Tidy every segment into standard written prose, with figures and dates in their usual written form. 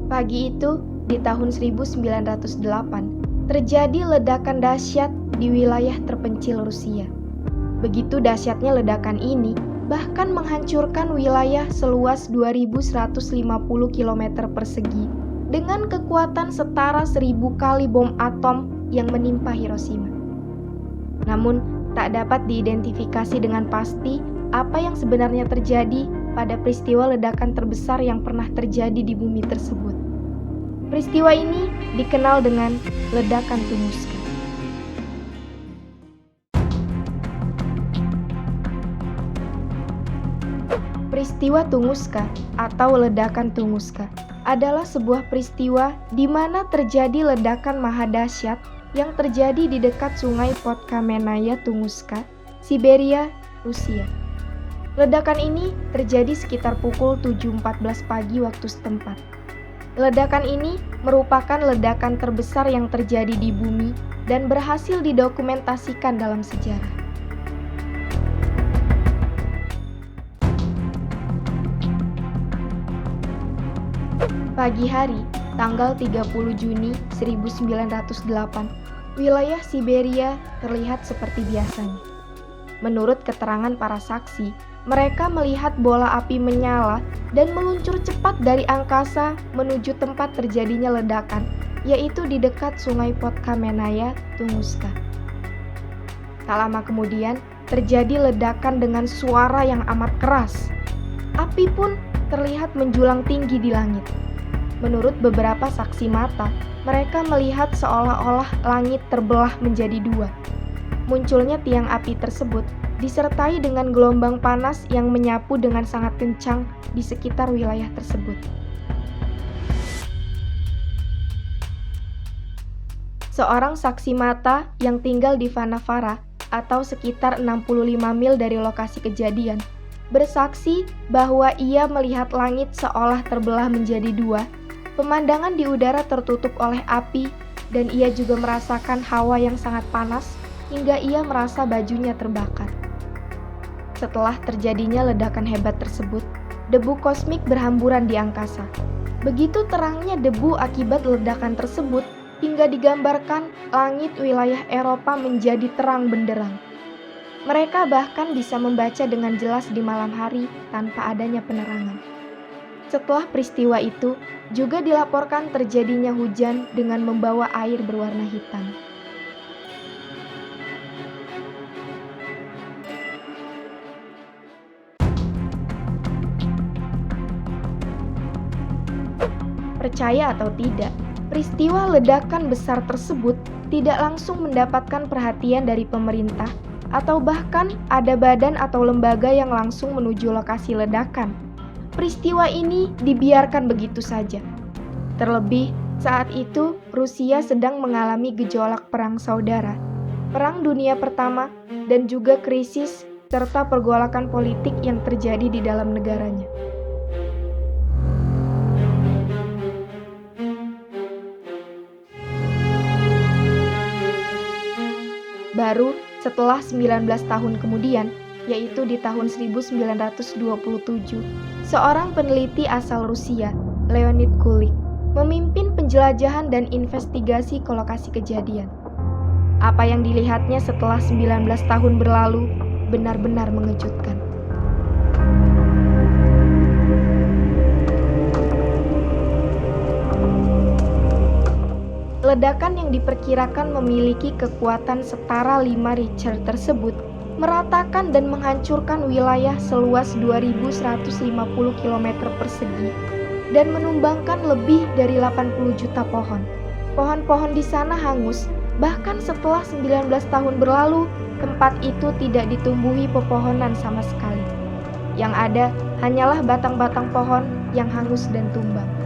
Pagi itu, di tahun 1908, terjadi ledakan dahsyat di wilayah terpencil Rusia. Begitu dahsyatnya ledakan ini, bahkan menghancurkan wilayah seluas 2.150 km persegi dengan kekuatan setara 1.000 kali bom atom yang menimpa Hiroshima. Namun, tak dapat diidentifikasi dengan pasti apa yang sebenarnya terjadi pada peristiwa ledakan terbesar yang pernah terjadi di bumi tersebut. Peristiwa ini dikenal dengan ledakan Tunguska. Peristiwa Tunguska atau ledakan Tunguska adalah sebuah peristiwa di mana terjadi ledakan maha dahsyat yang terjadi di dekat sungai Podkamenaya Tunguska, Siberia, Rusia. Ledakan ini terjadi sekitar pukul 7.14 pagi waktu setempat. Ledakan ini merupakan ledakan terbesar yang terjadi di bumi dan berhasil didokumentasikan dalam sejarah. Pagi hari, tanggal 30 Juni 1908, wilayah Siberia terlihat seperti biasanya. Menurut keterangan para saksi, mereka melihat bola api menyala dan meluncur cepat dari angkasa menuju tempat terjadinya ledakan, yaitu di dekat sungai Podkamenaya Tunguska. Tak lama kemudian, terjadi ledakan dengan suara yang amat keras. Api pun terlihat menjulang tinggi di langit. Menurut beberapa saksi mata, mereka melihat seolah-olah langit terbelah menjadi dua. Munculnya tiang api tersebut disertai dengan gelombang panas yang menyapu dengan sangat kencang di sekitar wilayah tersebut. Seorang saksi mata yang tinggal di Vanavara atau sekitar 65 mil dari lokasi kejadian bersaksi bahwa ia melihat langit seolah terbelah menjadi dua. Pemandangan di udara tertutup oleh api dan ia juga merasakan hawa yang sangat panas hingga ia merasa bajunya terbakar. Setelah terjadinya ledakan hebat tersebut, debu kosmik berhamburan di angkasa. Begitu terangnya debu akibat ledakan tersebut hingga digambarkan langit wilayah Eropa menjadi terang benderang. Mereka bahkan bisa membaca dengan jelas di malam hari tanpa adanya penerangan. Setelah peristiwa itu, juga dilaporkan terjadinya hujan dengan membawa air berwarna hitam. Percaya atau tidak, peristiwa ledakan besar tersebut tidak langsung mendapatkan perhatian dari pemerintah atau bahkan ada badan atau lembaga yang langsung menuju lokasi ledakan. Peristiwa ini dibiarkan begitu saja. Terlebih, saat itu Rusia sedang mengalami gejolak perang saudara, Perang Dunia Pertama, dan juga krisis serta pergolakan politik yang terjadi di dalam negaranya. Baru setelah 19 tahun kemudian, yaitu di tahun 1927, seorang peneliti asal Rusia, Leonid Kulik, memimpin penjelajahan dan investigasi ke lokasi kejadian. Apa yang dilihatnya setelah 19 tahun berlalu benar-benar mengejutkan. Ledakan yang diperkirakan memiliki kekuatan setara 5 Richter tersebut meratakan dan menghancurkan wilayah seluas 2.150 km persegi dan menumbangkan lebih dari 80 juta pohon. Pohon-pohon di sana hangus, bahkan setelah 19 tahun berlalu, tempat itu tidak ditumbuhi pepohonan sama sekali. Yang ada hanyalah batang-batang pohon yang hangus dan tumbang.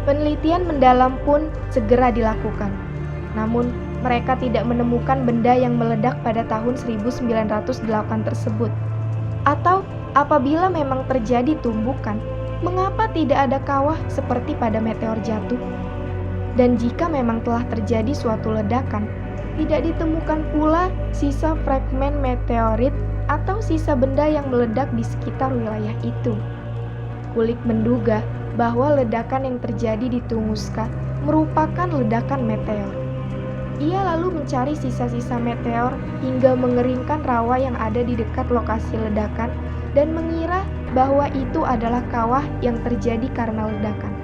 Penelitian mendalam pun segera dilakukan. Namun, mereka tidak menemukan benda yang meledak pada tahun 1908 tersebut. Atau, apabila memang terjadi tumbukan, mengapa tidak ada kawah seperti pada meteor jatuh? Dan jika memang telah terjadi suatu ledakan, tidak ditemukan pula sisa fragmen meteorit atau sisa benda yang meledak di sekitar wilayah itu. Kulik menduga bahwa ledakan yang terjadi di Tunguska merupakan ledakan meteor. Ia lalu mencari sisa-sisa meteor hingga mengeringkan rawa yang ada di dekat lokasi ledakan dan mengira bahwa itu adalah kawah yang terjadi karena ledakan.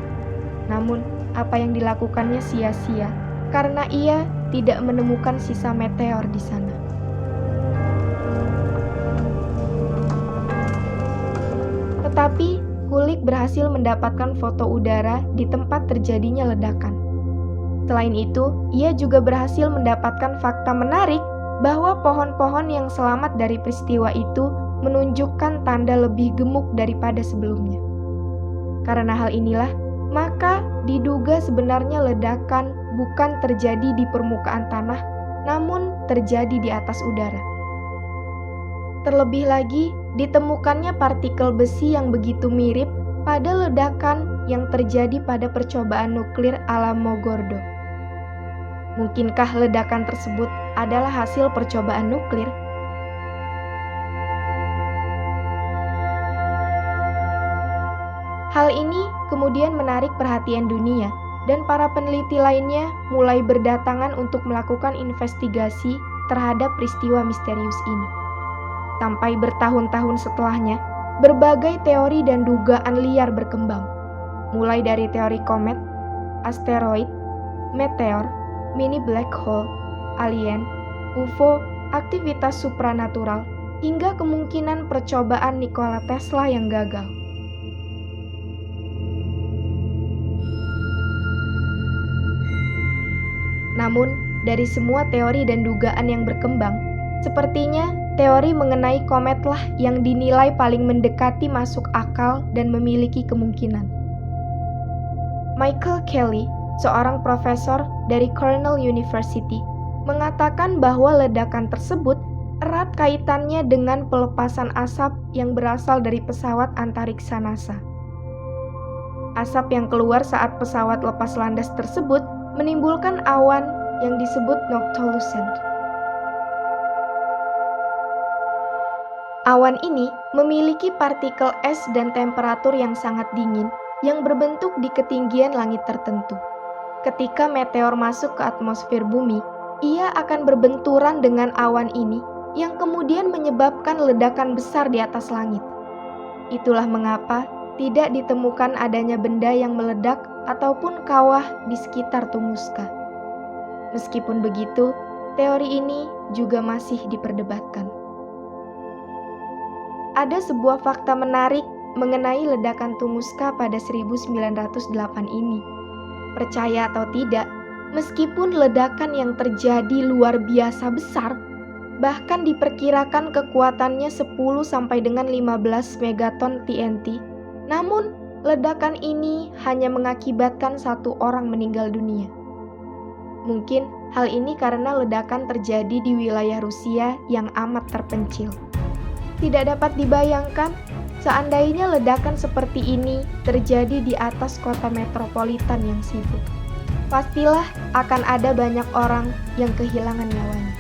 Namun, apa yang dilakukannya sia-sia karena ia tidak menemukan sisa meteor di sana. Tetapi, Kulik berhasil mendapatkan foto udara di tempat terjadinya ledakan. Selain itu, ia juga berhasil mendapatkan fakta menarik bahwa pohon-pohon yang selamat dari peristiwa itu menunjukkan tanda lebih gemuk daripada sebelumnya. Karena hal inilah, maka diduga sebenarnya ledakan bukan terjadi di permukaan tanah, namun terjadi di atas udara. Terlebih lagi, ditemukannya partikel besi yang begitu mirip pada ledakan yang terjadi pada percobaan nuklir Alamogordo. Mungkinkah ledakan tersebut adalah hasil percobaan nuklir? Hal ini kemudian menarik perhatian dunia, dan para peneliti lainnya mulai berdatangan untuk melakukan investigasi terhadap peristiwa misterius ini. Sampai bertahun-tahun setelahnya, berbagai teori dan dugaan liar berkembang, mulai dari teori komet, asteroid, meteor, mini black hole, alien, UFO, aktivitas supranatural, hingga kemungkinan percobaan Nikola Tesla yang gagal. Namun, dari semua teori dan dugaan yang berkembang, sepertinya teori mengenai kometlah yang dinilai paling mendekati masuk akal dan memiliki kemungkinan. Michael Kelly, seorang profesor dari Cornell University, mengatakan bahwa ledakan tersebut erat kaitannya dengan pelepasan asap yang berasal dari pesawat antariksa NASA. Asap yang keluar saat pesawat lepas landas tersebut menimbulkan awan yang disebut noctilucent. Awan ini memiliki partikel es dan temperatur yang sangat dingin yang berbentuk di ketinggian langit tertentu. Ketika meteor masuk ke atmosfer bumi, ia akan berbenturan dengan awan ini yang kemudian menyebabkan ledakan besar di atas langit. Itulah mengapa tidak ditemukan adanya benda yang meledak ataupun kawah di sekitar Tunguska. Meskipun begitu, teori ini juga masih diperdebatkan. Ada sebuah fakta menarik mengenai ledakan Tunguska pada 1908 ini. Percaya atau tidak, meskipun ledakan yang terjadi luar biasa besar, bahkan diperkirakan kekuatannya 10 sampai dengan 15 megaton TNT, namun ledakan ini hanya mengakibatkan 1 orang meninggal dunia. Mungkin hal ini karena ledakan terjadi di wilayah Rusia yang amat terpencil. Tidak dapat dibayangkan seandainya ledakan seperti ini terjadi di atas kota metropolitan yang sibuk. Pastilah akan ada banyak orang yang kehilangan nyawanya.